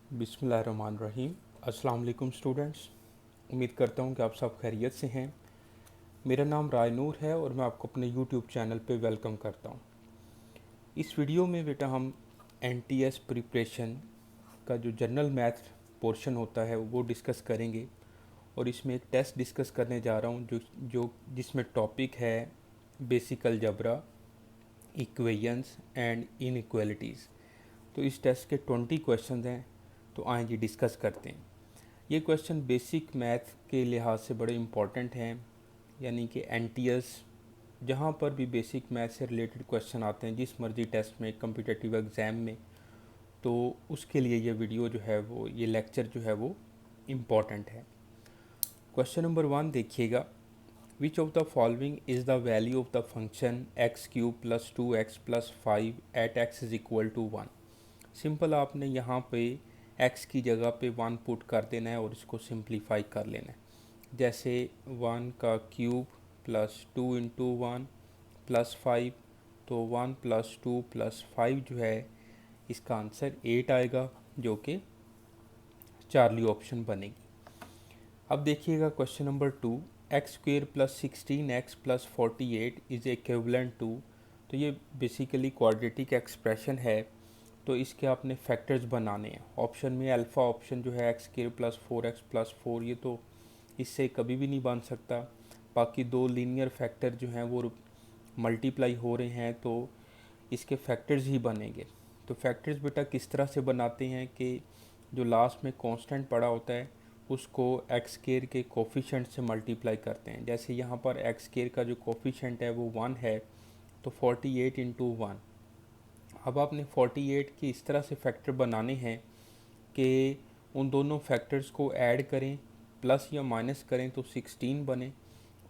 बिस्मिल्लाहिर्रहमानिर्रहीम। अस्सलाम वालेकुम स्टूडेंट्स। उम्मीद करता हूँ कि आप सब खैरियत से हैं। मेरा नाम राय नूर है और मैं आपको अपने यूट्यूब चैनल पे वेलकम करता हूँ। इस वीडियो में बेटा हम एनटीएस प्रिपरेशन का जो जनरल मैथ पोर्शन होता है वो डिस्कस करेंगे और इसमें एक टेस्ट डिस्कस करने जा रहा हूँ जो जिसमें टॉपिक है basic algebra, equations and inequalities. तो इस टेस्ट के 20 क्वेश्चन हैं, तो आइए जी डिस्कस करते हैं। ये क्वेश्चन बेसिक मैथ के लिहाज से बड़े इम्पॉर्टेंट हैं, यानी कि एनटीएस जहाँ पर भी बेसिक मैथ से रिलेटेड क्वेश्चन आते हैं जिस मर्जी टेस्ट में, कम्पिटिटिव एग्ज़ाम में, तो उसके लिए ये वीडियो जो है वो, ये लेक्चर जो है वो इम्पॉर्टेंट है। क्वेश्चन नंबर 1 देखिएगा। Which of the following is the value of the function x cube plus 2x plus 5 at x is equal to 1। Simple आपने यहाँ पे x की जगह पे 1 पुट कर देना है और इसको सिंप्लीफाई कर लेना है। जैसे 1 का क्यूब प्लस 2 इंटू 1 प्लस 5, तो 1 प्लस 2 प्लस 5 जो है इसका आंसर 8 आएगा, जो कि चार्ली ऑप्शन बनेगी। अब देखिएगा question number 2। X square plus 16x plus 48 is equivalent to. तो ये बेसिकली क्वाड्रेटिक एक्सप्रेशन है, तो इसके आपने फैक्टर्स बनाने हैं। ऑप्शन में अल्फ़ा ऑप्शन जो है x square plus 4x plus 4, ये तो इससे कभी भी नहीं बन सकता। बाकी दो लीनियर फैक्टर जो हैं वो मल्टीप्लाई हो रहे हैं, तो इसके फैक्टर्स ही बनेंगे। तो फैक्टर्स बेटा किस तरह से बनाते हैं कि जो लास्ट में कांस्टेंट पड़ा होता है उसको एक्स स्क्वायर के कोफिशिएंट से मल्टीप्लाई करते हैं। जैसे यहाँ पर एक्स स्क्वायर का जो कोफिशिएंट है वो 1 है, तो 48 इंटू 1। अब आपने 48 की इस तरह से फैक्टर बनाने हैं कि उन दोनों फैक्टर्स को ऐड करें, प्लस या माइनस करें तो 16 बने,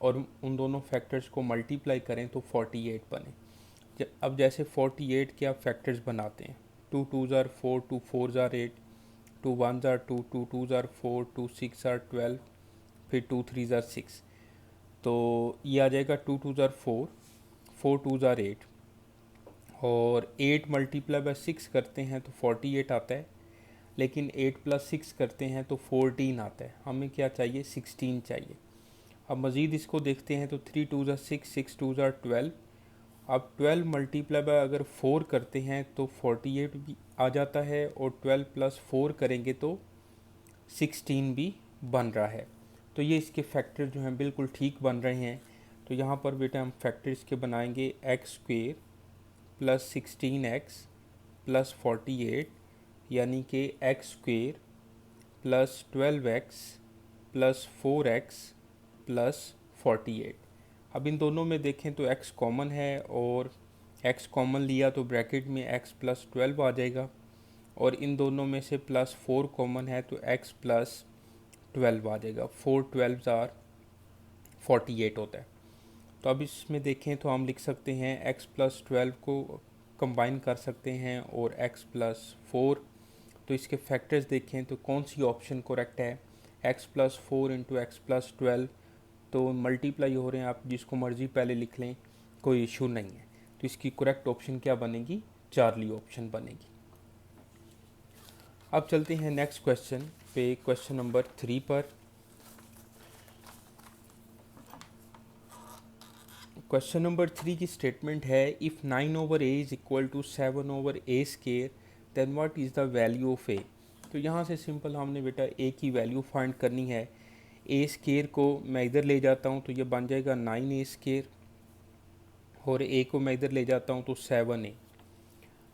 और उन दोनों फैक्टर्स को मल्टीप्लाई करें तो 48 बने। अब जैसे 48 के आप फैक्टर्स बनाते हैं, 2 2 ज़ार 4, 2 4 ज़ार 8, 2 1 ज़ार 2, 2 2 ज़ार 4, 2 6 ज़ार 12, फिर 2 3 ज़ार 6। तो ये आ जाएगा 2 2 ज़ार 4, 4 2 ज़ार 8, और 8 मल्टीप्लाई बाय 6 करते हैं तो 48 आता है। लेकिन 8 प्लस 6 करते हैं तो 14 आता है। हमें क्या चाहिए? 16 चाहिए। अब मज़ीद इसको देखते हैं तो 3 2 ज़ार 6, 6 2 ज़ार 12। अब 12 मल्टीप्लाई बाय अगर 4 करते हैं तो 48 भी आ जाता है, और 12 प्लस 4 करेंगे तो 16 भी बन रहा है। तो ये इसके फैक्टर जो हैं बिल्कुल ठीक बन रहे हैं। तो यहाँ पर बेटा हम फैक्टर इसके बनाएंगे x square plus 16x plus 48, यानी कि x square plus 12x plus 4x plus 48। अब इन दोनों में देखें तो x कॉमन है, और x कॉमन लिया तो ब्रैकेट में x प्लस 12 आ जाएगा, और इन दोनों में से प्लस 4 कॉमन है तो x प्लस 12 आ जाएगा। 4 12 ज़ार 48 होता है। तो अब इसमें देखें तो हम लिख सकते हैं x प्लस 12 को कंबाइन कर सकते हैं और x प्लस 4। तो इसके फैक्टर्स देखें तो कौन सी ऑप्शन करेक्ट है? x plus 4 into x plus 12, तो मल्टीप्लाई हो रहे हैं, आप जिसको मर्जी पहले लिख लें, कोई इशू नहीं है। तो इसकी करेक्ट ऑप्शन क्या बनेगी? चार्ली ऑप्शन बनेगी। अब चलते हैं नेक्स्ट क्वेश्चन पे, क्वेश्चन नंबर 3 पर। क्वेश्चन नंबर 3 की स्टेटमेंट है, if 9 over a is equal to 7 over a square then what is the value of a. तो यहाँ से सिंपल हमने बेटा ए की वैल्यू फाइंड करनी है। ए स्केयर को मैं इधर ले जाता हूँ तो ये बन जाएगा 9 ए स्केयर, और ए को मैं इधर ले जाता हूँ तो 7 ए।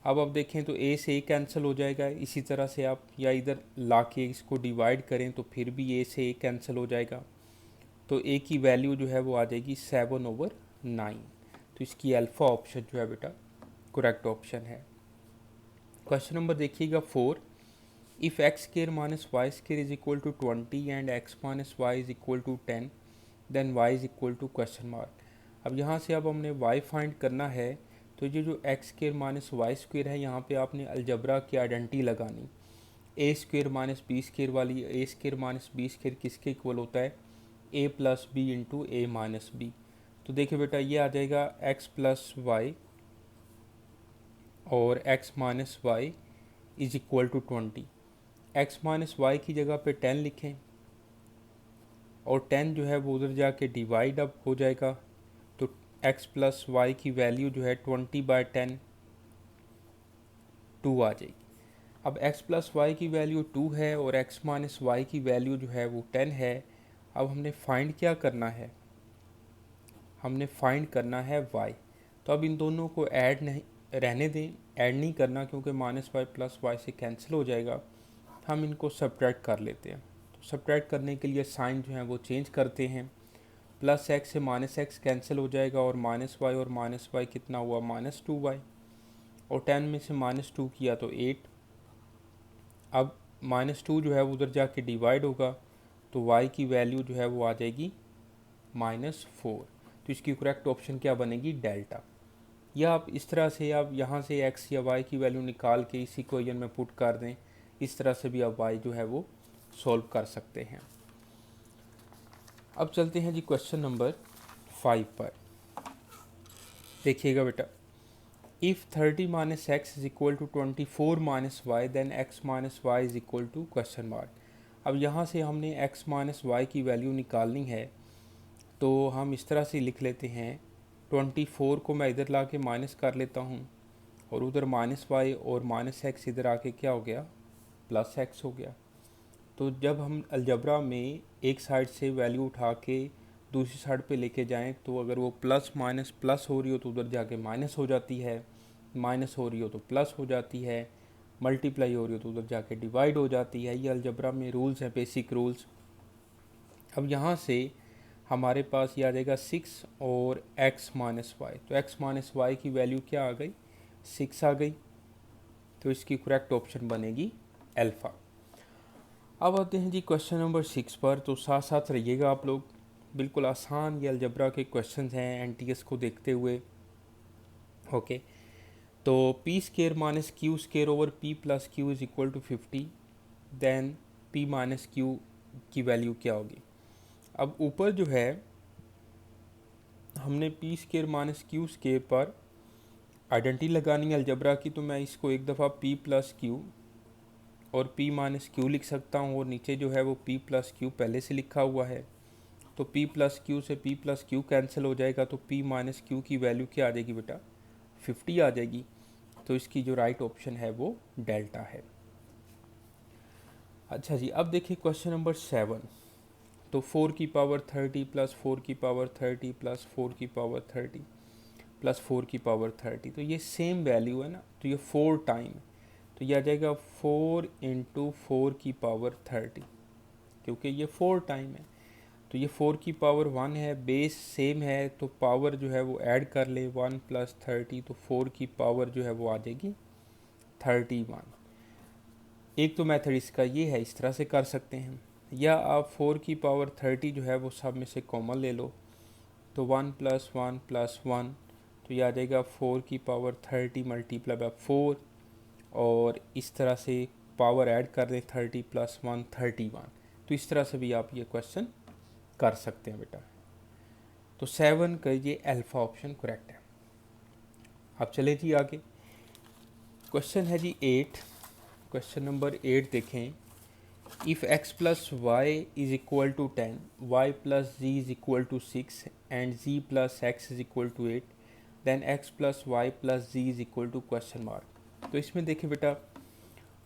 अब देखें तो ए से ए कैंसिल हो जाएगा। इसी तरह से आप या इधर ला के इसको डिवाइड करें तो फिर भी ए से ए कैंसिल हो जाएगा। तो ए की वैल्यू जो है वो आ जाएगी 7/9। तो इसकी अल्फ़ा ऑप्शन जो है बेटा करेक्ट ऑप्शन है। क्वेश्चन नंबर देखिएगा 4। If x square minus y square is equal to 20 and x minus y is equal to 10 then y is equal to question mark. अब यहाँ से अब हमने वाई फाइंड करना है, तो ये जो x square minus y square है, यहाँ पे आपने अलजबरा की आइडेंटिटी लगानी। A square minus b square वाली, a square minus b square किसके इक्वल होता है? A plus b into a minus b. तो देखिए बेटा ये आ जाएगा एक्स प्लस वाई और x minus y is equal to 20। x minus y की जगह पे 10 लिखें और 10 जो है वो उधर जाके डिवाइड अब हो जाएगा, तो x प्लस वाई की वैल्यू जो है 20/10 2 आ जाएगी। अब x प्लस वाई की वैल्यू 2 है और x माइनस वाई की वैल्यू जो है वो 10 है। अब हमने फाइंड क्या करना है, हमने फाइंड करना है y। तो अब इन दोनों को ऐड नहीं रहने दें, ऐड नहीं करना क्योंकि माइनस वाई प्लस वाई से कैंसिल हो जाएगा। हम इनको सब्ट्रैक्ट कर लेते हैं। तो सब्ट्रैक्ट करने के लिए साइन जो है वो चेंज करते हैं। प्लस एक्स से माइनस एक्स कैंसिल हो जाएगा और माइनस वाई कितना हुआ -2y, और 10 में से -2 किया तो 8। अब -2 जो है वो उधर जाके डिवाइड होगा, तो y की वैल्यू जो है वो आ जाएगी -4। तो इसकी करेक्ट ऑप्शन क्या बनेगी, डेल्टा। या आप इस तरह से आप यहाँ से x या y की वैल्यू निकाल के इसी इक्वेशन में पुट कर दें। इस तरह से भी आप y जो है वो सॉल्व कर सकते हैं। अब चलते हैं जी क्वेश्चन नंबर 5 पर। देखिएगा बेटा, if 30 minus x is equal to 24 minus y then x minus y is equal to question mark. अब यहाँ से हमने x माइनस वाई की वैल्यू निकालनी है, तो हम इस तरह से लिख लेते हैं। 24 को मैं इधर ला के माइनस कर लेता हूँ और उधर -y और -x इधर आके क्या हो गया, +x हो गया। तो जब हम अलजबरा में एक साइड से वैल्यू उठा के दूसरी साइड पे लेके जाएं, तो अगर वो प्लस माइनस प्लस हो रही हो तो उधर जाके माइनस हो जाती है, माइनस हो रही हो तो प्लस हो जाती है, मल्टीप्लाई हो रही हो तो उधर जाके डिवाइड हो जाती है। ये अलजबरा में रूल्स हैं, बेसिक रूल्स। अब यहाँ से हमारे पास ये आ जाएगा 6 और x माइनस वाई। तो x माइनस वाई की वैल्यू क्या आ गई, 6 आ गई। तो इसकी करेक्ट ऑप्शन बनेगी अल्फ़ा। अब आते हैं जी क्वेश्चन नंबर 6 पर। तो साथ साथ रहिएगा आप लोग, बिल्कुल आसान ये अलजबरा के क्वेश्चन हैं एनटीएस को देखते हुए। ओके, तो p square minus q square over p plus q is equal to 50, then p minus q की वैल्यू क्या होगी। अब ऊपर जो है हमने p square minus q square पर आइडेंटिटी लगानी है अलजबरा की, तो मैं इसको एक दफ़ा पी प्लस क्यू और p माइनस क्यू लिख सकता हूँ, और नीचे जो है वो p प्लस क्यू पहले से लिखा हुआ है। तो p प्लस क्यू से p प्लस क्यू कैंसिल हो जाएगा, तो p माइनस क्यू की वैल्यू क्या आ जाएगी बेटा, 50 आ जाएगी। तो इसकी जो राइट ऑप्शन है वो डेल्टा है। अच्छा जी, अब देखिए क्वेश्चन नंबर 7। तो 4 की पावर 30 प्लस 4 की पावर 30 प्लस 4 की पावर 30 प्लस 4 की पावर 30, तो ये सेम वैल्यू है ना, तो ये 4 टाइम, तो यह आ जाएगा 4 इंटू 4 की पावर 30, क्योंकि ये 4 टाइम है। तो ये 4 की पावर 1 है, बेस सेम है, तो पावर जो है वो ऐड कर ले 1 प्लस 30, तो 4 की पावर जो है वो आ जाएगी 31। एक तो मेथड इसका ये है, इस तरह से कर सकते हैं, या आप 4 की पावर 30 जो है वो सब में से कॉमन ले लो, तो 1 प्लस 1 प्लस 1, तो यह आ जाएगा 4 की पावर 30 मल्टीप्लाई बाय 4, और इस तरह से पावर ऐड कर दें 30 प्लस 1 31। तो इस तरह से भी आप ये क्वेश्चन कर सकते हैं बेटा। तो 7 का ये अल्फ़ा ऑप्शन करेक्ट है। अब चले जी आगे, क्वेश्चन है जी 8। क्वेश्चन नंबर 8 देखें। If x plus y is equal to 10, y plus z is equal to 6 and z plus x is equal to 8, then x plus Y plus z is equal to question mark. तो इसमें देखिए बेटा,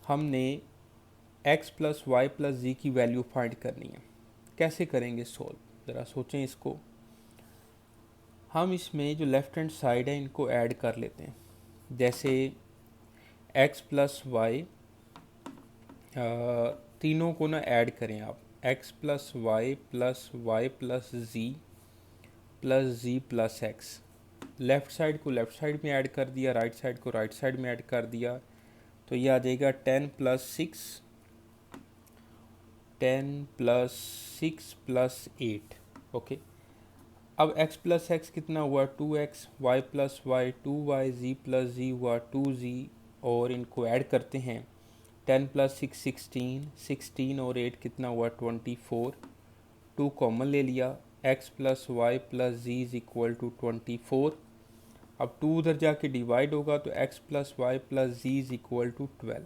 हमने x plus Y plus z की वैल्यू find करनी है। कैसे करेंगे सॉल्व, ज़रा सोचें इसको। हम इसमें जो लेफ़्ट हैंड साइड है इनको ऐड कर लेते हैं। जैसे x प्लस वाई, तीनों को ना ऐड करें आप, x plus Y plus Z plus Z plus X. Left side को लेफ़्ट साइड में ऐड कर दिया, राइट साइड को राइट साइड में ऐड कर दिया, तो ये आ जाएगा 10 प्लस 6 प्लस 8। ओके, अब x प्लस एक्स कितना हुआ 2x, y plus Y 2y, z plus Z हुआ 2z, और इनको ऐड करते हैं। 10 प्लस 6 16 और 8 कितना हुआ 24, 2 कॉमन ले लिया, x plus Y plus z is equal to 24। अब 2 उधर जाके डिवाइड होगा, तो x plus Y plus z is equal to 12।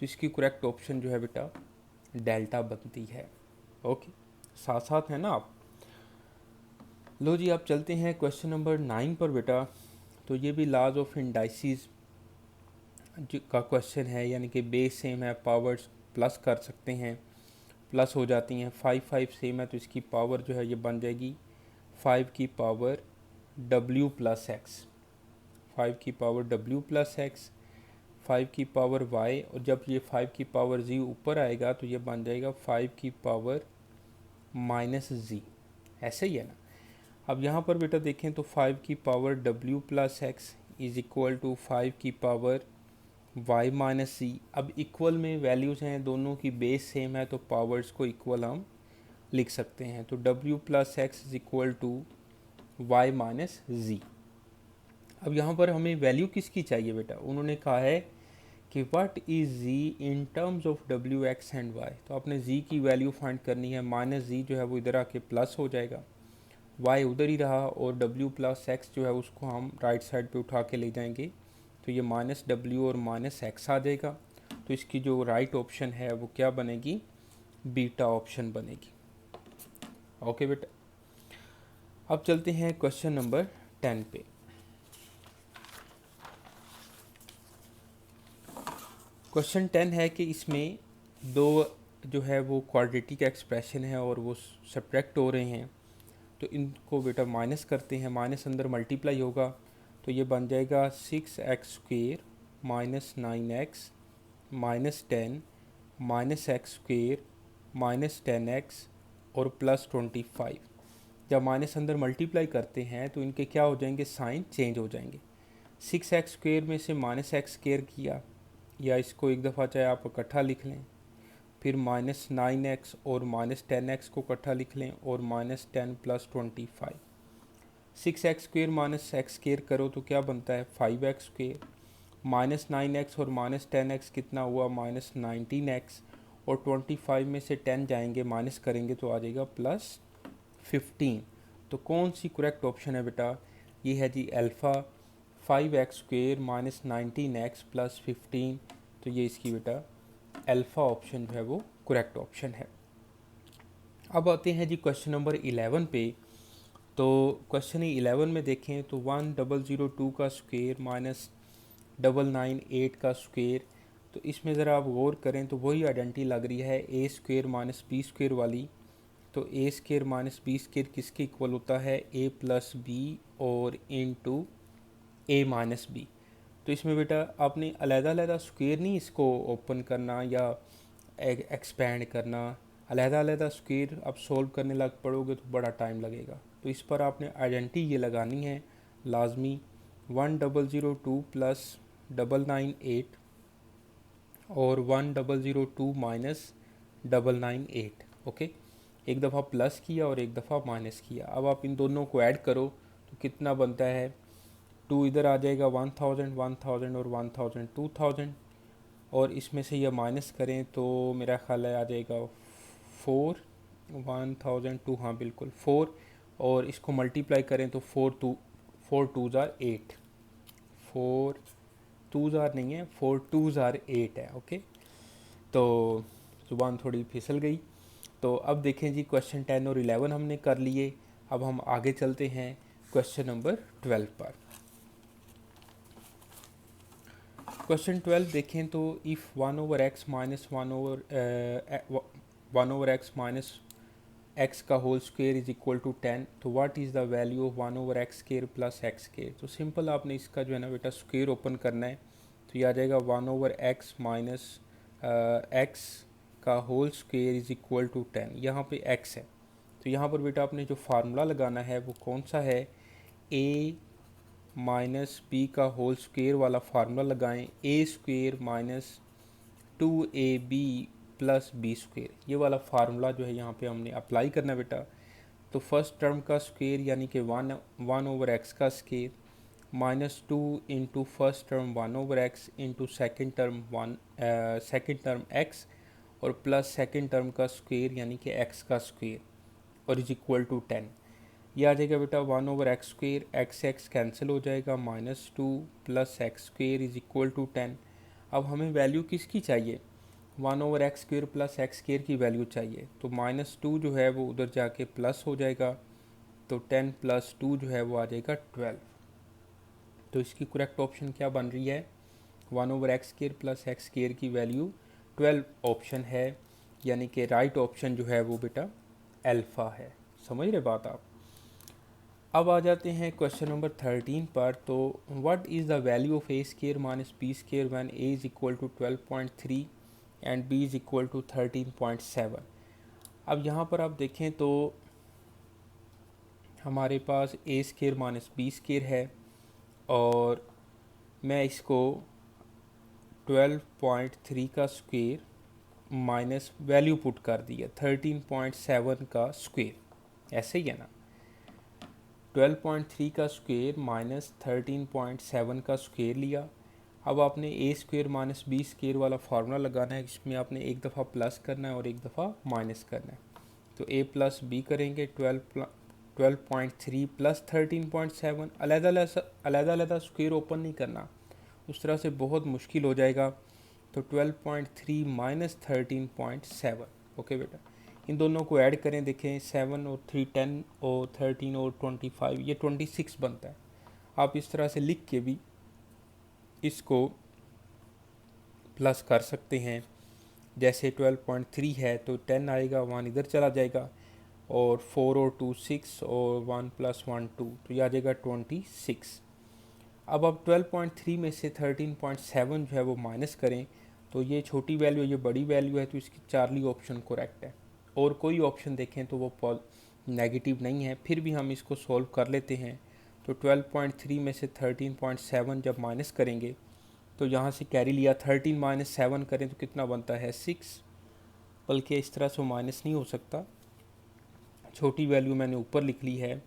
तो इसकी करेक्ट ऑप्शन जो है बेटा डेल्टा बनती है। ओके, साथ साथ है ना आप। लो जी, आप चलते हैं क्वेश्चन नंबर 9 पर बेटा। तो ये भी लॉज ऑफ इंडाइसिस का क्वेश्चन है, यानी कि बेस सेम है, पावर्स प्लस कर सकते हैं, प्लस हो जाती हैं। 5 5 सेम है तो इसकी पावर जो है ये बन जाएगी 5 की पावर w प्लस एक्स, 5 की पावर w प्लस एक्स, 5 की पावर y, और जब ये 5 की पावर z ऊपर आएगा तो ये बन जाएगा 5 की पावर माइनस z। ऐसे ही है ना। अब यहाँ पर बेटा देखें तो 5 की power w plus x is equal to 5 की पावर y माइनस सी। अब इक्वल में वैल्यूज़ हैं, दोनों की बेस सेम है तो पावर्स को इक्वल हम लिख सकते हैं। तो w plus x is equal to Y minus Z. अब यहाँ पर हमें वैल्यू किसकी चाहिए बेटा? उन्होंने कहा है कि what is z in terms of w x and y। तो आपने z की वैल्यू फाइंड करनी है। माइनस जी जो है वो इधर आके प्लस हो जाएगा, y उधर ही रहा, और w प्लस एक्स जो है उसको हम राइट साइड पे उठा के ले जाएंगे तो ये माइनस डब्ल्यू और माइनस एक्स आ जाएगा। तो इसकी जो राइट ऑप्शन है वो क्या बनेगी? बीटा ऑप्शन बनेगी। ओके बेटा, अब चलते हैं क्वेश्चन नंबर 10 पे। क्वेश्चन 10 है कि इसमें दो जो है वो क्वाड्रेटिक एक्सप्रेशन है और वो सब्ट्रैक्ट हो रहे हैं, तो इनको बेटा माइनस करते हैं। माइनस अंदर मल्टीप्लाई होगा तो ये बन जाएगा 6x² minus 9x minus 10 minus x² minus 10x और प्लस 25। जब माइनस अंदर मल्टीप्लाई करते हैं तो इनके क्या हो जाएंगे? साइन चेंज हो जाएंगे। 6x² में से माइनस x² किया, या इसको एक दफ़ा चाहे आप इकट्ठा लिख लें, फिर माइनस 9x और माइनस 10x को इकट्ठा लिख लें, और minus 10 plus 25। 6x² minus x² करो तो क्या बनता है? 5x²। माइनस 9x और माइनस 10x कितना हुआ? माइनस 19x, और 25 में से 10 जाएंगे माइनस करेंगे तो आ जाएगा प्लस 15। तो कौन सी करेक्ट ऑप्शन है बेटा? ये है जी alpha, 5x² minus 19x plus 15। तो ये इसकी बेटा अल्फ़ा ऑप्शन जो है वो करेक्ट ऑप्शन है। अब आते हैं जी क्वेश्चन नंबर 11 पे। तो क्वेश्चन 11 में देखें तो 1002 का स्क्वायर माइनस 998 का स्क्वायर। तो इसमें ज़रा आप गौर करें तो वही आइडेंटिटी लग रही है a² माइनस b² वाली। तो a² माइनस b² किसके इक्वल होता है? a प्लस बी और इनटू a माइनस बी। तो इसमें बेटा आपने अलग-अलग स्क्वायर नहीं इसको ओपन करना या एक्सपेंड करना, अलग-अलग स्क्वायर आप सोल्व करने लग पड़ोगे तो बड़ा टाइम लगेगा। तो इस पर आपने आइडेंटिटी ये लगानी है लाजमी, 1002 प्लस 998 और 1002 माइनस 998। ओके, एक दफ़ा प्लस किया और एक दफ़ा माइनस किया। अब आप इन दोनों को ऐड करो तो कितना बनता है? 2 इधर आ जाएगा, 1000 1000 और 1000 2000, और इसमें से ये माइनस करें तो मेरा ख्याल है आ जाएगा 4 1002, हाँ बिल्कुल 4, और इसको मल्टीप्लाई करें तो 4 2 ज़ार 8, 4 2 ज़ार नहीं है, 4 2 ज़ार 8 है। ओके, तो ज़ुबान थोड़ी फिसल गई। तो अब देखें जी क्वेश्चन 10 और 11 हमने कर लिए। अब हम आगे चलते हैं क्वेश्चन नंबर 12 पर। क्वेश्चन 12 देखें तो if 1/x minus 1/x minus x का whole square is equal to 10, तो what is the value of 1/x² plus x²। तो सिंपल आपने इसका जो है ना बेटा स्क्वायर ओपन करना है। तो ये आ जाएगा 1/x माइनस x का whole square is equal to 10। यहाँ पे x है तो यहाँ पर बेटा आपने जो फार्मूला लगाना है वो कौन सा है? a माइनस बी का होल स्क्वायर वाला फार्मूला लगाएं। a² minus 2ab plus b², ये वाला फार्मूला जो है यहाँ पे हमने अप्लाई करना बेटा। तो फर्स्ट टर्म का स्क्वायर यानी कि 1/x का square minus 2 into first term 1/x into second term x, और प्लस सेकेंड टर्म का स्क्वायर यानी कि x का स्क्वायर, और इज इक्वल टू 10। ये आ जाएगा बेटा 1/x², x कैंसिल हो जाएगा, -2 plus x² is equal to 10। अब हमें वैल्यू किसकी चाहिए? 1/x² प्लस x² की वैल्यू चाहिए, तो -2 जो है वो उधर जाके प्लस हो जाएगा, तो 10 + 2 जो है वो आ जाएगा 12। तो इसकी करेक्ट ऑप्शन क्या बन रही है, 1/x² प्लस x² की वैल्यू 12 ऑप्शन है, यानी कि राइट ऑप्शन जो है वो बेटा अल्फ़ा है। समझ रहे बात आप। अब आ जाते हैं क्वेश्चन नंबर 13 पर। तो what is the value of a² - b² when a is equal to 12.3 and b is equal to 13.7। अब यहाँ पर आप देखें तो हमारे पास a² - b² है, और मैं इसको 12.3 का स्क्वेयर माइनस वैल्यू पुट कर दिया 13.7 का स्क्वेयर, ऐसे ही है ना। 12.3 का स्क्वेयर माइनस 13.7 का स्क्वेयर लिया। अब आपने a² - b² वाला फार्मूला लगाना है, इसमें आपने एक दफ़ा प्लस करना है और एक दफ़ा माइनस करना है। तो a + b करेंगे, 12.3 + 13.7, अलग-अलग स्क्वेयर ओपन नहीं करना, उस तरह से बहुत मुश्किल हो जाएगा। तो 12.3 - 13.7। ओके बेटा, इन दोनों को ऐड करें, देखें 7 और 3 10 और 13 और 25 ये 26 बनता है। आप इस तरह से लिख के भी इसको प्लस कर सकते हैं। जैसे 12.3 है तो 10 आएगा, 1 इधर चला जाएगा, और 4 और 2 6 और 1 + 1 2, तो यह आ जाएगा 26। अब आप 12.3 में से 13.7 जो है वो माइनस करें, तो ये छोटी वैल्यू है, ये बड़ी वैल्यू है, तो इसकी चार्ली ऑप्शन करेक्ट है। और कोई ऑप्शन देखें तो वो नेगेटिव नहीं है, फिर भी हम इसको सॉल्व कर लेते हैं। तो 12.3 में से 13.7 जब माइनस करेंगे तो यहाँ से कैरी लिया, 13 - 7 करें तो कितना बनता है 6, बल्कि इस तरह से माइनस नहीं हो सकता, छोटी वैल्यू मैंने ऊपर लिख ली है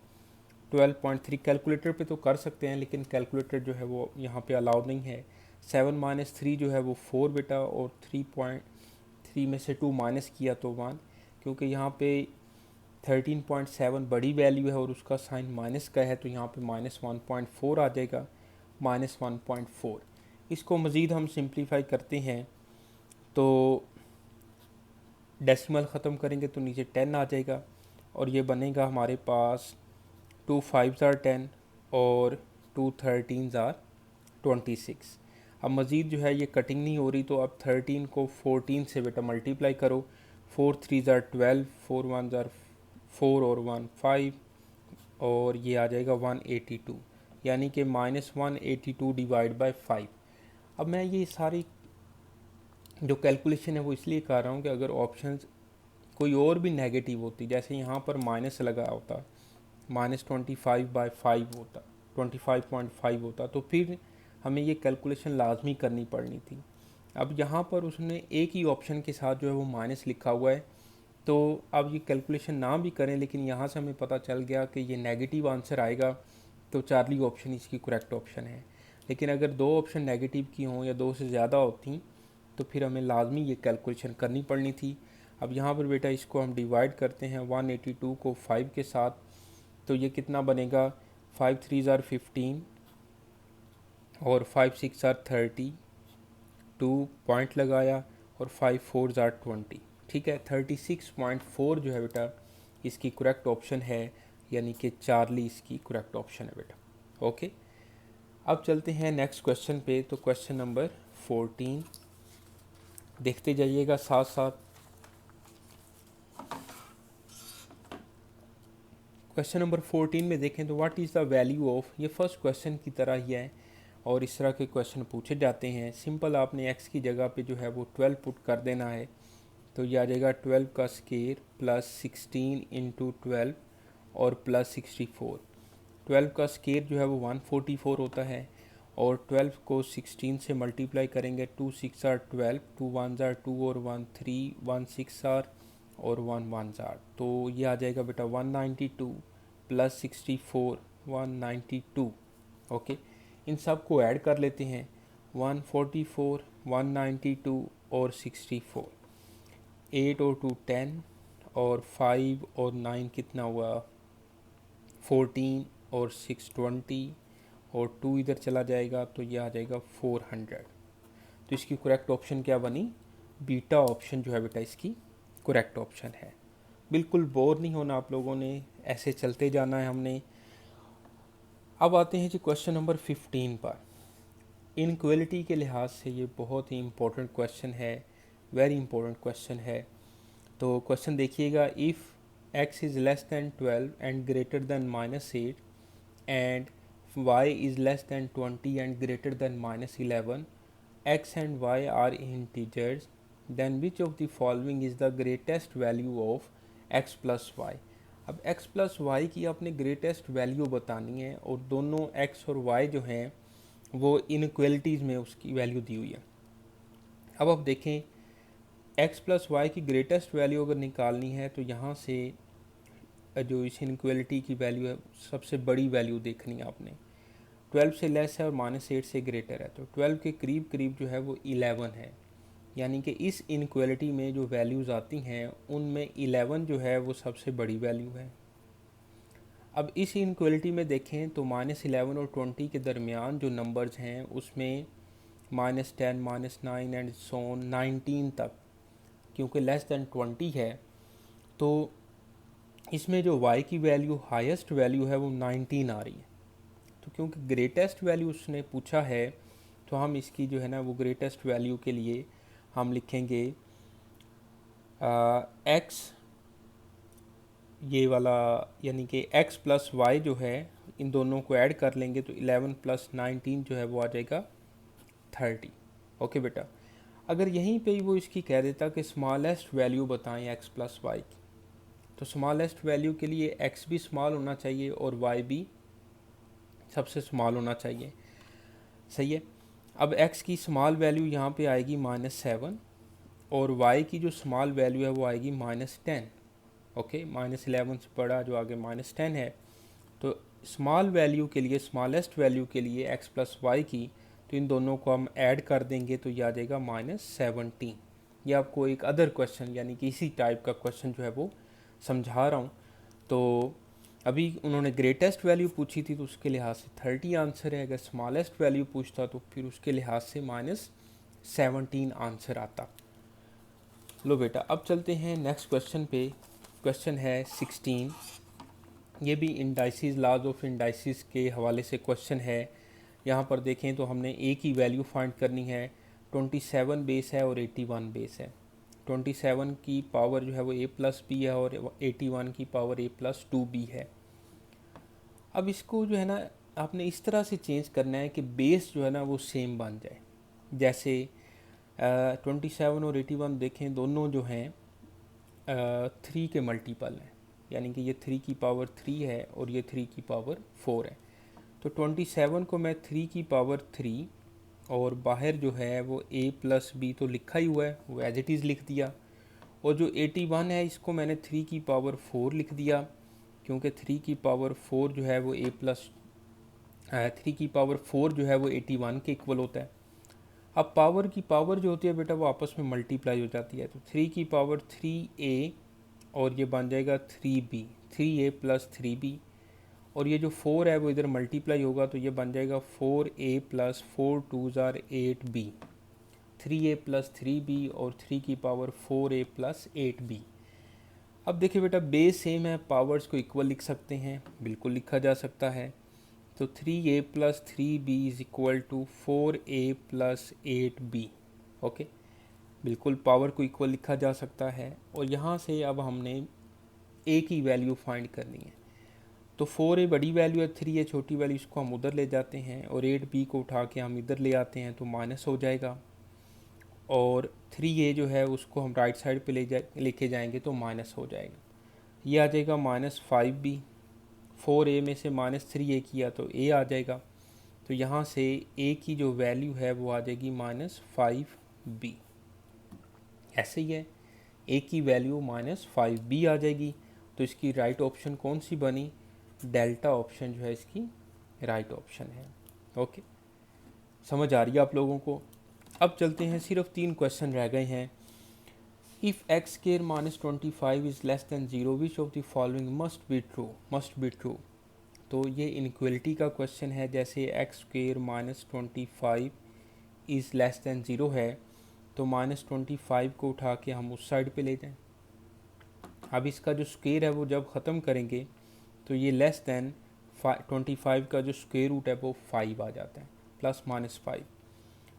12.3। कैलकुलेटर पे तो कर सकते हैं, लेकिन कैलकुलेटर जो है वो यहाँ पे अलाउड नहीं है। 7 - 3 जो है वो 4 बेटा, और 3.3 में से 2 माइनस किया तो 1, क्योंकि यहाँ पे 13.7 बड़ी वैल्यू है और उसका साइन माइनस का है, तो यहाँ पे -1.4 आ जाएगा, -1.4। इसको मज़ीद हम सिंप्लीफाई करते हैं तो डेसिमल ख़त्म करेंगे तो नीचे 10 आ जाएगा, और ये बनेगा हमारे पास 2 5s are 10 और 2 13s are 26। अब मज़ीद जो है ये कटिंग नहीं हो रही, तो अब 13 को 14 से बेटा मल्टीप्लाई करो, 4 3s are 12, 4 1s are 4 और 1 5, और ये आ जाएगा 182, यानी कि -182 डिवाइड बाय 5। अब मैं ये सारी जो कैलकुलेशन है वो इसलिए कर रहा हूँ कि अगर ऑप्शंस कोई और भी नेगेटिव होती, जैसे यहाँ पर माइनस लगा होता, -25/5 होता, 25.5 होता, तो फिर हमें ये कैलकुलेशन लाजमी करनी पड़नी थी। अब यहाँ पर उसने एक ही ऑप्शन के साथ जो है वो माइनस लिखा हुआ है, तो अब ये कैलकुलेशन ना भी करें, लेकिन यहाँ से हमें पता चल गया कि ये नेगेटिव आंसर आएगा, तो चार्ली ऑप्शन इसकी करेक्ट ऑप्शन है। लेकिन अगर दो ऑप्शन नेगेटिव की हों या दो से ज़्यादा होती तो फिर हमें लाजमी ये कैलकुलेशन करनी पड़नी थी। अब यहाँ पर बेटा इसको हम डिवाइड करते हैं 182 को 5 के साथ, तो ये कितना बनेगा, 5 3s are 15 और 5 6 are 30, 2 पॉइंट लगाया, और 5 4s are 20। ठीक है, 36.4 जो है बेटा इसकी करेक्ट ऑप्शन है, यानी कि चार्ली इसकी करेक्ट ऑप्शन है बेटा। ओके, अब चलते हैं नेक्स्ट क्वेश्चन पे। तो क्वेश्चन नंबर 14 देखते जाइएगा साथ साथ। क्वेश्चन नंबर 14 में देखें तो what is the value of, ये फर्स्ट क्वेश्चन की तरह ही है और इस तरह के क्वेश्चन पूछे जाते हैं। सिंपल आपने x की जगह पे जो है वो 12 पुट कर देना है, तो ये आ जाएगा 12 का स्क्वायर प्लस 16 इंटू 12 और प्लस 64। 12 का स्क्वायर जो है वो 144 होता है, और 12 को 16 से मल्टीप्लाई करेंगे, 2 6 are 12, 2 1s are 2 और 1 3, 1 6 are और 1 1s are, तो ये आ जाएगा बेटा 192 प्लस 64 192। ओके, इन सब को ऐड कर लेते हैं, 144 192 और 64, 8 और 2 10 और 5 और 9 कितना हुआ 14 और 6 20 और 2 इधर चला जाएगा, तो ये आ जाएगा 400। तो इसकी करेक्ट ऑप्शन क्या बनी, बीटा ऑप्शन जो है बेटा इसकी करेक्ट ऑप्शन है। बिल्कुल बोर नहीं होना आप लोगों ने, ऐसे चलते जाना है हमने। अब आते हैं जी क्वेश्चन नंबर 15 पर। इनक्वलिटी के लिहाज से ये बहुत ही इम्पोर्टेंट क्वेश्चन है, वेरी इंपॉर्टेंट क्वेश्चन है। तो क्वेश्चन देखिएगा, if x is less than 12 and greater than -8 and y is less than 20 and greater than -11, x and y are integers, then which of the following is the greatest value of x plus y। अब x plus Y की आपने greatest value बतानी है और दोनों x और y जो हैं वो इनक्वलिटीज़ में उसकी वैल्यू दी हुई है। अब आप देखें x प्लस वाई की ग्रेटेस्ट वैल्यू अगर निकालनी है तो यहाँ से जो इस इनक्वलिटी की वैल्यू है सबसे बड़ी वैल्यू देखनी है आपने। 12 से लेस है और -8 से ग्रेटर है, तो 12 के करीब करीब जो है वो 11 है। यानी कि इस इनक्वलिटी में जो वैल्यूज़ आती हैं उनमें 11 जो है वो सबसे बड़ी वैल्यू है। अब इस इनक्वलिटी में देखें तो -11 और 20 के दरमियान जो नंबर्स हैं उसमें -10, -9 एंड सो 19 तक, क्योंकि लेस दैन 20 है तो इसमें जो y की वैल्यू हाईएस्ट वैल्यू है वो 19 आ रही है। तो क्योंकि ग्रेटेस्ट वैल्यू उसने पूछा है तो हम इसकी जो है ना वो ग्रेटेस्ट वैल्यू के लिए हम लिखेंगे x, ये वाला यानी कि x प्लस वाई जो है इन दोनों को ऐड कर लेंगे तो 11 प्लस 19 जो है वो आ जाएगा 30। ओके बेटा, अगर यहीं पे ही वो इसकी कह देता कि स्मॉलेस्ट वैल्यू बताएं x प्लस वाई की, तो स्मॉलेस्ट वैल्यू के लिए x भी स्मॉल होना चाहिए और y भी सबसे स्मॉल होना चाहिए। सही है। अब x की स्मॉल वैल्यू यहाँ पे आएगी -7 और y की जो स्मॉल वैल्यू है वो आएगी -10। ओके, -11 से बड़ा जो आगे -10 है, तो स्मॉल वैल्यू के लिए, स्मॉलेस्ट वैल्यू के लिए x प्लस वाई की, तो इन दोनों को हम ऐड कर देंगे तो ये आ जाएगा -17। ये आपको एक अदर क्वेश्चन यानी कि इसी टाइप का क्वेश्चन जो है वो समझा रहा हूँ। तो अभी उन्होंने ग्रेटेस्ट वैल्यू पूछी थी तो उसके लिहाज से 30 आंसर है, अगर स्मॉलेस्ट वैल्यू पूछता तो फिर उसके लिहाज से -17 आंसर आता। लो बेटा, अब चलते हैं नेक्स्ट क्वेश्चन पे। क्वेश्चन है 16, ये भी इंडाइसिस, लॉज ऑफ इंडाइसिस के हवाले से क्वेश्चन है। यहाँ पर देखें तो हमने ए की वैल्यू फाइंड करनी है। 27 बेस है और 81 बेस है। 27 की पावर जो है वो a प्लस बी है और 81 की पावर a प्लस 2b है। अब इसको जो है ना आपने इस तरह से चेंज करना है कि बेस जो है ना वो सेम बन जाए। जैसे 27 और 81 देखें, दोनों जो हैं 3 के मल्टीपल हैं, यानी कि ये 3 की पावर 3 है और ये 3 की पावर 4 है। तो 27 को मैं 3 की पावर 3 और बाहर जो है वो a प्लस बी तो लिखा ही हुआ है, वो एज इट इज़ लिख दिया। और जो 81 है इसको मैंने 3 की पावर 4 लिख दिया, क्योंकि 3 की पावर 4 जो है वो 3 की पावर 4 जो है वो 81 के इक्वल होता है। अब पावर की पावर जो होती है बेटा वो आपस में मल्टीप्लाई हो जाती है, तो 3 की पावर 3a और ये बन जाएगा 3b, 3a प्लस 3b, और ये जो 4 है वो इधर मल्टीप्लाई होगा तो ये बन जाएगा 4a plus 4 2s are 8b, 3a plus 3b और 3 की पावर 4a प्लस 8b। अब देखिए बेटा, बेस सेम है, पावर्स को इक्वल लिख सकते हैं, बिल्कुल लिखा जा सकता है। तो 3a plus 3b is equal to 4a plus 8b। Okay, बिल्कुल पावर को इक्वल लिखा जा सकता है। और यहाँ से अब हमने a की वैल्यू फाइंड करनी है। तो 4a बड़ी वैल्यू है, 3a छोटी वैल्यू, इसको हम उधर ले जाते हैं और 8b को उठा के हम इधर ले आते हैं तो माइनस हो जाएगा। और 3a जो है उसको हम राइट साइड पे लेके जाएंगे तो माइनस हो जाएगा। ये आ जाएगा -5b। 4a में से -3a किया तो a आ जाएगा। तो यहाँ से a की जो वैल्यू है वो आ जाएगी -5b। ऐसे ही है, a की वैल्यू -5b आ जाएगी। तो इसकी राइट ऑप्शन कौन सी बनी? डेल्टा ऑप्शन जो है इसकी राइट ऑप्शन है। ओके, समझ आ रही है आप लोगों को? अब चलते हैं, सिर्फ 3 क्वेश्चन रह गए हैं। If x square -25 is less than 0 which of the following must be true. तो ये इनक्वलिटी का क्वेश्चन है। जैसे x square -25 is less than 0 है तो -25 को उठा के हम उस साइड पे ले जाएं। अब इसका जो स्क्वायर है वो जब ख़त्म करेंगे तो ये लेस दैन 25 का जो स्क्वायर रूट है वो 5 आ जाता है, ±5।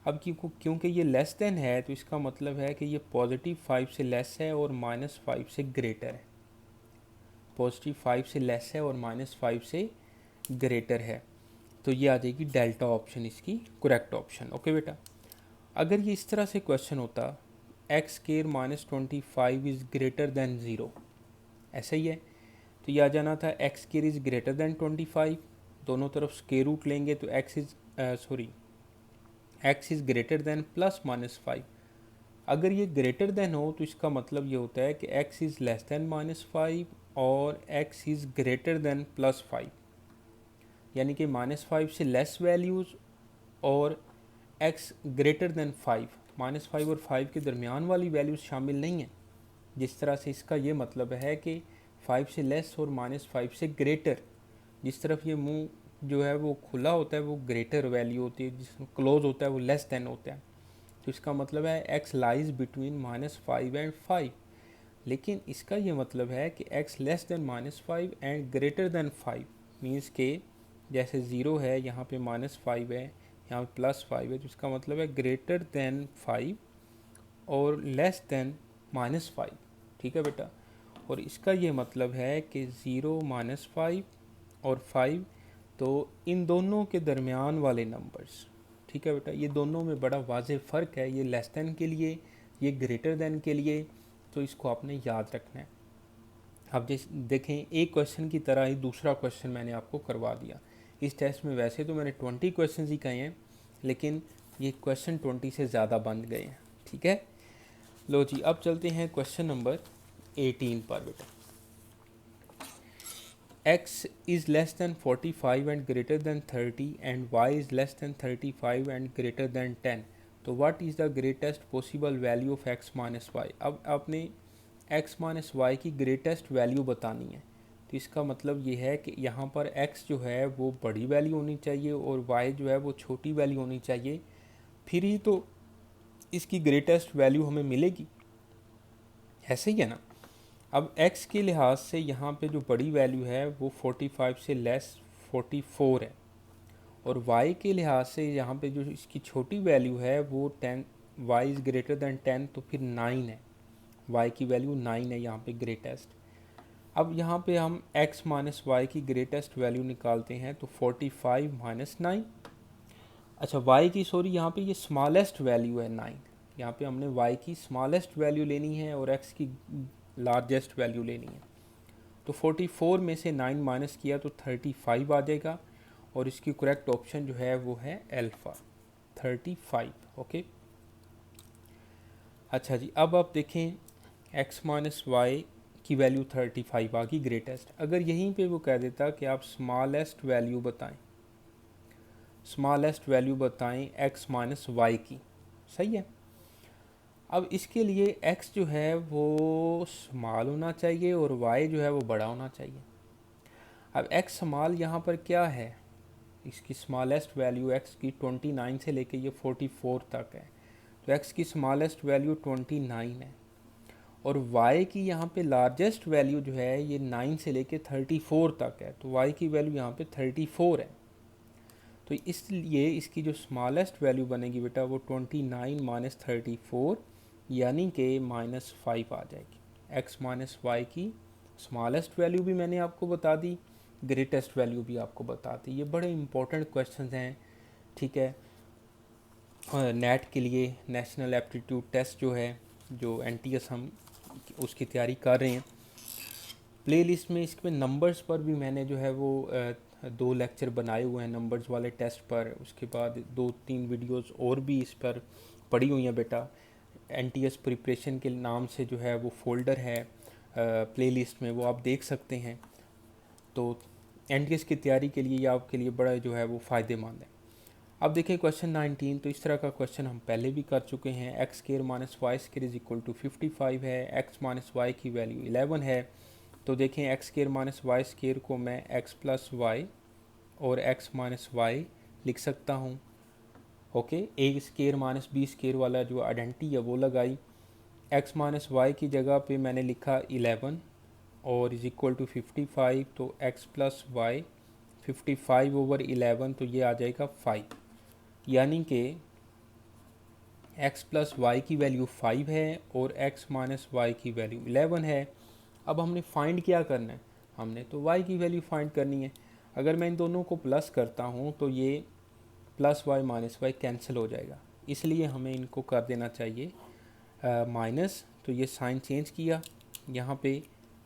अब क्योंकि ये लेस देन है तो इसका मतलब है कि ये +5 से लेस है और -5 से ग्रेटर है। +5 से लेस है और -5 से ग्रेटर है, तो ये आ जाएगी डेल्टा ऑप्शन इसकी करेक्ट ऑप्शन। ओके बेटा, अगर ये इस तरह से क्वेश्चन होता x² -25 इज़ ग्रेटर देन 0, ऐसा ही है, तो ये आ जाना था x² इज़ ग्रेटर देन 25, दोनों तरफ स्क्वायर रूट लेंगे तो x इज़ ग्रेटर देन +-5। अगर ये ग्रेटर देन हो तो इसका मतलब ये होता है कि x इज़ लेस देन -5 और x इज़ ग्रेटर देन +5, यानी कि -5 से लेस वैल्यूज़ और x ग्रेटर देन 5, -5 और 5 के दरमियान वाली वैल्यूज़ शामिल नहीं है। जिस तरह से इसका ये मतलब है कि 5 से लेस और -5 से ग्रेटर, जिस तरफ ये मुंह जो है वो खुला होता है वो ग्रेटर वैल्यू होती है, जिस क्लोज होता है वो लेस देन होता है। तो इसका मतलब है x लाइज बिटवीन -5 एंड 5, लेकिन इसका ये मतलब है कि x less than -5 and greater than 5, means के जैसे 0 है यहाँ पे -5 है, यहाँ पे +5 है, तो इसका मतलब है ग्रेटर देन 5 और लेस देन -5। ठीक है बेटा, और इसका ये मतलब है कि 0, -5 और 5, तो इन दोनों के दरमियान वाले नंबर्स। ठीक है बेटा, ये दोनों में बड़ा वाज़ेह फ़र्क है, ये लेस देन के लिए, ये ग्रेटर देन के लिए, तो इसको आपने याद रखना है। अब जैसे देखें, एक क्वेश्चन की तरह ही दूसरा क्वेश्चन मैंने आपको करवा दिया। इस टेस्ट में वैसे तो मैंने 20 क्वेश्चन ही कहे हैं, लेकिन ये क्वेश्चन 20 से ज़्यादा बन गए हैं। ठीक है, लो जी, अब चलते हैं क्वेश्चन नंबर 18 पर बेटा। x is less than 45 and greater than 30 and y is less than 35 and greater than 10, तो what is the greatest possible value of x minus y। अब आपने x माइनस वाई की ग्रेटेस्ट वैल्यू बतानी है, तो इसका मतलब ये है कि यहाँ पर x जो है वो बड़ी वैल्यू होनी चाहिए और y जो है वो छोटी वैल्यू होनी चाहिए, फिर ही तो इसकी ग्रेटेस्ट वैल्यू हमें मिलेगी। ऐसे ही है ना। अब x के लिहाज से यहाँ पे जो बड़ी वैल्यू है वो 45 से लेस 44 है, और y के लिहाज से यहाँ पे जो इसकी छोटी वैल्यू है वो 10, y इज़ ग्रेटर दैन 10, तो फिर 9 है, y की वैल्यू 9 है यहाँ पे ग्रेटेस्ट। अब यहाँ पे हम x माइनस वाई की ग्रेटेस्ट वैल्यू निकालते हैं, तो 45 माइनस 9, अच्छा y की यहाँ पे ये स्मॉलेस्ट वैल्यू है 9, यहाँ पे हमने y की स्मॉलेस्ट वैल्यू लेनी है और x की लार्जेस्ट वैल्यू लेनी है। तो 44 में से 9 माइनस किया तो 35 आ जाएगा, और इसकी करेक्ट ऑप्शन जो है वो है अल्फ़ा 35। ओके, अच्छा जी, अब आप देखें x माइनस वाई की वैल्यू 35 आ गई ग्रेटेस्ट। अगर यहीं पे वो कह देता कि आप स्मॉलेस्ट वैल्यू बताएं, स्मॉलेस्ट वैल्यू बताएं x माइनस वाई की, सही है। अब इसके लिए x जो है वो स्मॉल होना चाहिए और y जो है वो बड़ा होना चाहिए। अब x स्मॉल यहाँ पर क्या है, इसकी स्मॉलेस्ट वैल्यू x की 29 से लेके ये 44 तक है, तो x की स्मॉलेस्ट वैल्यू 29 है, और y की यहाँ पे लार्जेस्ट वैल्यू जो है ये 9 से लेके 34 तक है, तो y की वैल्यू यहाँ पे 34 है। तो इसलिए इसकी जो स्मॉलेस्ट वैल्यू बनेगी बेटा वो 29 माइनस 34, यानी कि -5 आ जाएगी। x माइनस वाई की स्मॉलेस्ट वैल्यू भी मैंने आपको बता दी, ग्रेटेस्ट वैल्यू भी आपको बता दी। ये बड़े इंपॉर्टेंट क्वेश्चन हैं, ठीक है, नेट के लिए, नेशनल एप्टीट्यूड टेस्ट जो है, जो NTS हम उसकी तैयारी कर रहे हैं। प्लेलिस्ट में इसमें नंबर्स पर भी मैंने जो है वो 2 लेक्चर बनाए हुए हैं नंबर्स वाले टेस्ट पर, उसके बाद 2-3 वीडियोस और भी इस पर पड़ी हुई हैं बेटा। NTS प्रिपरेशन के नाम से जो है वो फोल्डर है प्लेलिस्ट में, वो आप देख सकते हैं। तो NTS की तैयारी के लिए ये आपके लिए बड़ा जो है वो फ़ायदेमंद है। अब देखें क्वेश्चन 19, तो इस तरह का क्वेश्चन हम पहले भी कर चुके हैं। x square minus y square is equal to 55 है, x माइनस वाई की वैल्यू 11 है। तो देखें x square minus y square को मैं x प्लस वाई और x माइनस वाई लिख सकता हूँ, okay, a square minus b square वाला जो आइडेंटिटी है वो लगाई। एक्स माइनस वाई की जगह पे मैंने लिखा 11 और इज इक्वल टू 55, तो एक्स प्लस वाई 55/11, तो ये आ जाएगा 5, यानी कि x प्लस वाई की वैल्यू 5 है और x माइनस वाई की वैल्यू 11 है। अब हमने फाइंड क्या करना है, हमने तो y की वैल्यू फाइंड करनी है। अगर मैं इन दोनों को प्लस करता हूँ तो ये plus y minus y cancel हो जाएगा, इसलिए हमें इनको कर देना चाहिए माइनस। तो ये साइन चेंज किया, यहाँ पे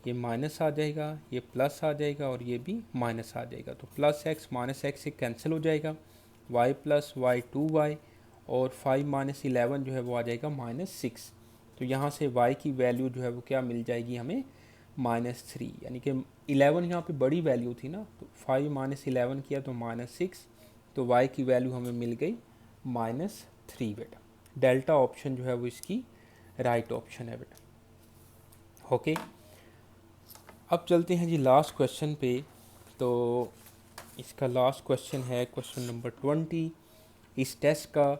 ये माइनस आ जाएगा, ये प्लस आ जाएगा और ये भी माइनस आ जाएगा। तो प्लस एक्स माइनस एक्स से कैंसिल हो जाएगा, y प्लस वाई 2y और 5 माइनस 11 जो है वो आ जाएगा -6। तो यहाँ से y की वैल्यू जो है वो क्या मिल जाएगी हमें, -3, यानी कि 11 यहाँ पे बड़ी वैल्यू थी ना, तो 5 माइनस 11 किया तो -6, तो y की वैल्यू हमें मिल गई -3 बेटा। डेल्टा ऑप्शन जो है वो इसकी राइट ऑप्शन है बेटा। ओके, अब चलते हैं जी लास्ट क्वेश्चन पे। तो इसका लास्ट क्वेश्चन है क्वेश्चन नंबर 20 इस टेस्ट का,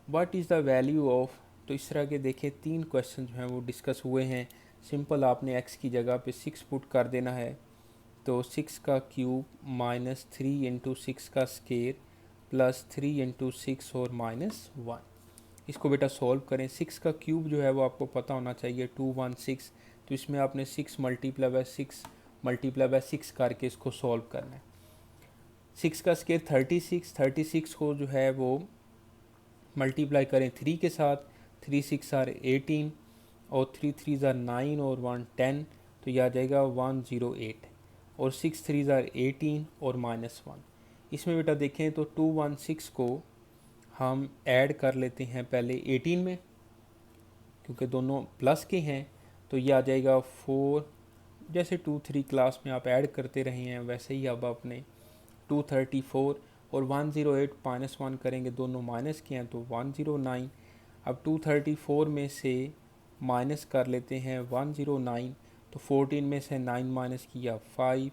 what is the value of. तो इस तरह के देखें 3 क्वेश्चन जो हैं वो डिस्कस हुए हैं। सिंपल आपने x की जगह पे 6 पुट कर देना है, तो 6 का क्यूब माइनस 3 इंटू 6 का स्केयर प्लस 3 इंटू 6 और -1। इसको बेटा सॉल्व करें। 6 का क्यूब जो है वो आपको पता होना चाहिए 216, तो इसमें आपने 6 मल्टीप्लाई बाय 6 करके इसको सॉल्व करना है। 6 का स्केयर 36 को जो है वो मल्टीप्लाई करें 3 के साथ, 3 6 आर 18 और 3 3 आर 9 और 1 10, तो यह आ जाएगा 108 और 6 3 आर 18 और -1। इसमें बेटा देखें तो 216 को हम ऐड कर लेते हैं पहले 18 में, क्योंकि दोनों प्लस के हैं, तो ये आ जाएगा 4। जैसे 2 3 क्लास में आप ऐड करते रहे हैं वैसे ही अब आपने 234 और 108 -1 करेंगे, दोनों माइनस के हैं तो 109। अब 234 में से माइनस कर लेते हैं 109, तो 14 में से 9 माइनस किया 5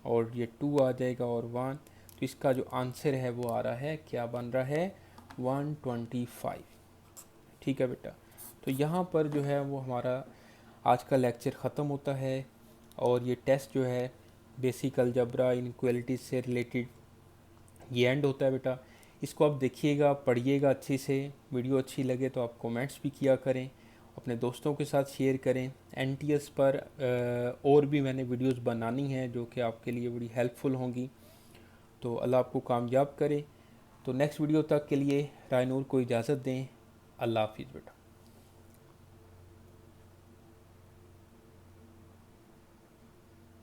और ये 2 आ जाएगा और 1, तो इसका जो आंसर है वो आ रहा है, क्या बन रहा है, 125। ठीक है बेटा, तो यहाँ पर जो है वो हमारा आज का लेक्चर ख़त्म होता है और ये टेस्ट जो है बेसिक अलजेब्रा इनइक्वालिटीज से रिलेटेड ये एंड होता है बेटा। इसको आप देखिएगा, पढ़िएगा अच्छे से। वीडियो अच्छी लगे तो आप कमेंट्स भी किया करें, अपने दोस्तों के साथ शेयर करें। एनटीएस पर और भी मैंने वीडियोस बनानी हैं जो कि आपके लिए बड़ी हेल्पफुल होंगी। तो अल्लाह आपको कामयाब करे। तो नेक्स्ट वीडियो तक के लिए रायनूर को इजाज़त दें। अल्लाह हाफिज़ बेटा।